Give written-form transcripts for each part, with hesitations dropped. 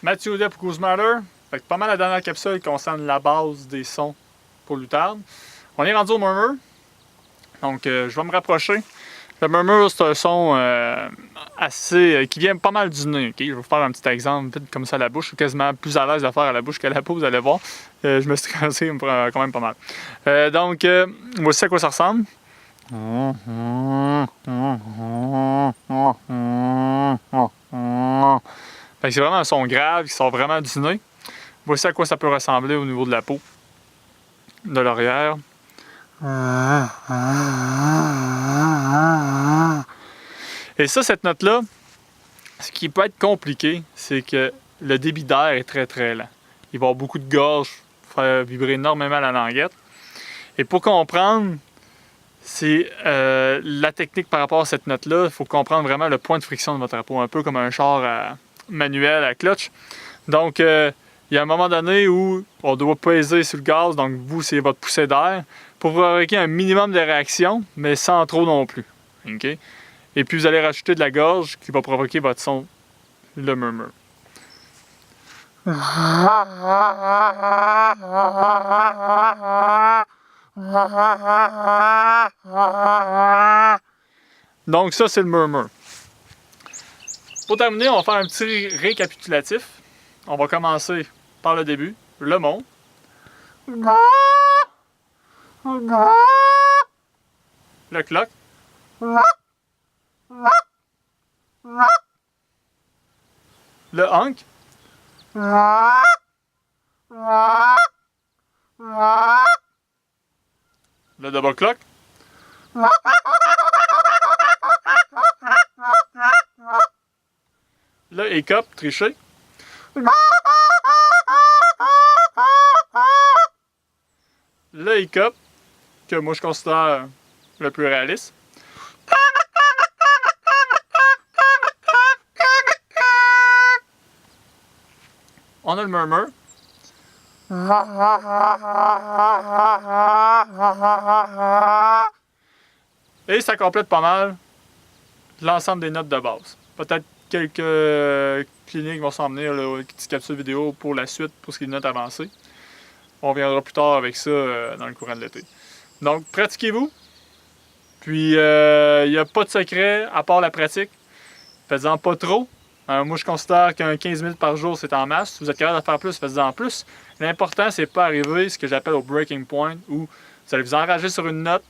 Mathieu Audet pour Goose Matter. Fait que pas mal la dernière capsule concerne la base des sons pour l'outarde. On est rendu au murmure. Donc je vais me rapprocher. Le murmure, c'est un son assez qui vient pas mal du nez. Okay? Je vais vous faire un petit exemple vite comme ça à la bouche. Je suis quasiment plus à l'aise de faire à la bouche qu'à la peau, vous allez voir. Je me suis cassé quand même pas mal. Donc voici à quoi ça ressemble. C'est vraiment un son grave qui sort vraiment du nez. Voici à quoi ça peut ressembler au niveau de la peau, de l'oreillère. Et ça, cette note-là, ce qui peut être compliqué, c'est que le débit d'air est très très lent. Il va y avoir beaucoup de gorge, faire vibrer énormément la languette. Et pour comprendre, c'est la technique par rapport à cette note-là, il faut comprendre vraiment le point de friction de votre peau, un peu comme un char manuel à clutch. Donc, il y a un moment donné où on doit peser sur le gaz, donc vous, c'est votre poussée d'air, pour provoquer un minimum de réaction, mais sans trop non plus. Okay? Et puis, vous allez rajouter de la gorge qui va provoquer votre son, le murmure. Donc ça, c'est le murmure. Pour terminer, on va faire un petit récapitulatif. On va commencer par le début, le mont. Le cloc. Le honk. Le double clock. Le hiccup, triché. Le hiccup, que moi je considère le plus réaliste. On a le murmure. Et ça complète pas mal l'ensemble des notes de base. Peut-être quelques cliniques vont s'en venir, une petite capsule vidéo pour la suite, pour ce qui est de notes avancées. On reviendra plus tard avec ça dans le courant de l'été. Donc, pratiquez-vous. Puis, il n'y a pas de secret à part la pratique. Faites-en pas trop. Moi, je considère qu'un 15 minutes par jour, c'est en masse. Si vous êtes capable de faire plus, faites-en plus. L'important, c'est pas arriver ce que j'appelle au breaking point, où vous allez vous enrager sur une note,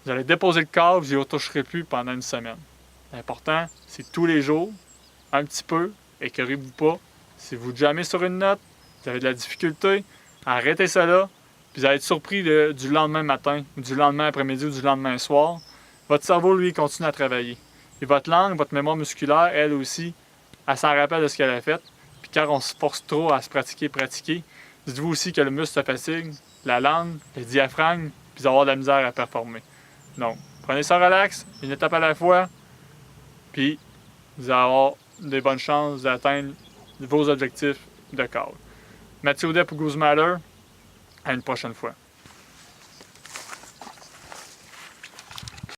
vous allez déposer le câble, vous n'y retoucherez plus pendant une semaine. L'important, c'est tous les jours, un petit peu, écœurez-vous pas. Si vous jammez sur une note, vous avez de la difficulté, arrêtez ça là, puis vous allez être surpris du lendemain matin, ou du lendemain après-midi, ou du lendemain soir. Votre cerveau, lui, continue à travailler. Et votre langue, votre mémoire musculaire, elle aussi, elle s'en rappelle de ce qu'elle a fait. Puis quand on se force trop à se pratiquer, dites-vous aussi que le muscle se fatigue, la langue, le diaphragme, puis vous allez avoir de la misère à performer. Donc, prenez ça relax, une étape à la fois, puis vous allez avoir des bonnes chances d'atteindre vos objectifs de call. Mathieu Audet pour Goose Matter, à une prochaine fois.